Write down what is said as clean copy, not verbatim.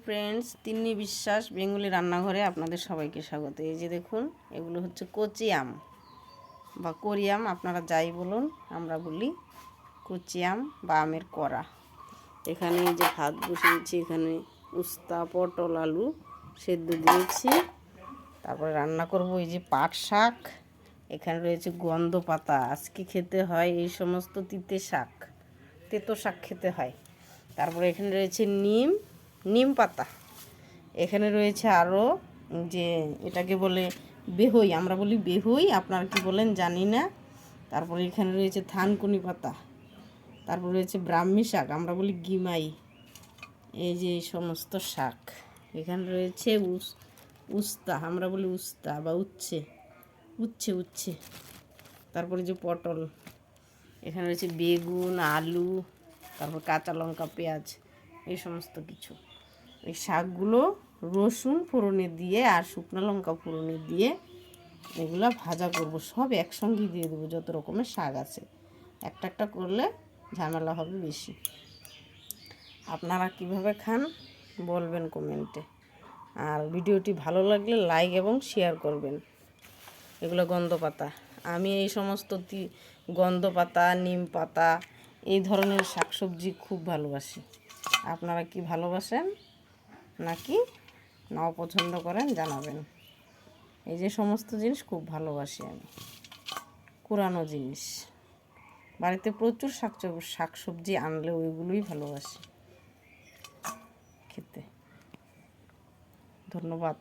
Friends, Tinni বিশ্বাস Bengali রান্নাঘরে আপনাদের সবাইকে স্বাগত। এই যে দেখুন, এগুলো হচ্ছে কচি আম বা কোরিয়াম, আপনারা যাই বলুন, আমরা বলি কচি আম বা আমের কড়া। এখানে এই যে ভাত বসিয়েছি, এখানে উস্তা, পটল, আলু সেদ্ধ দিয়েছি। তারপরে রান্না করব এই যে পাট শাক, এখানে রয়েছে গন্ধ পাতা। আজকে খেতে হয় এই সমস্ত তেতো শাক খেতে হয়। তারপরে এখানে রয়েছে নিম পাতা। এখানে রয়েছে আরও যে এটাকে বলে বেহুই, আমরা বলি বেহুই, আপনারা কি বলেন জানি না। তারপরে এখানে রয়েছে থানকুনি পাতা। তারপর রয়েছে ব্রাহ্মী শাক, আমরা বলি গিমাই। এই যে এই সমস্ত শাক। এখানে রয়েছে উস্তা, আমরা বলি উস্তা বা উচ্ছে। তারপরে যে পটল, এখানে রয়েছে বেগুন, আলু, তারপর কাঁচা লঙ্কা, পেঁয়াজ, এই সমস্ত কিছু। এই শাকগুলো রসুন ফোড়নে দিয়ে আর শুকনো লঙ্কা ফোড়নে দিয়ে এগুলো ভাজা করব। সব একসঙ্গেই দিয়ে দেবো, যত রকমের শাক আছে। একটা করলে ঝামেলা হবে বেশি। আপনারা কিভাবে খান বলবেন কমেন্টে। আর ভিডিওটি ভালো লাগলে লাইক এবং শেয়ার করবেন। এগুলো গন্ধ পাতা। আমি এই সমস্ত গন্ধ পাতা, নিম পাতা, এই ধরনের শাকসবজি খুব ভালোবাসি। আপনারা কি ভালোবাসেন নাকি নাও পছন্দ করেন জানাবেন। এই যে সমস্ত জিনিস খুব ভালোবাসি আমি, কুড়ানো জিনিস। বাড়িতে প্রচুর শাকসবজি আনলে ওইগুলোই ভালোবাসি খেতে। ধন্যবাদ।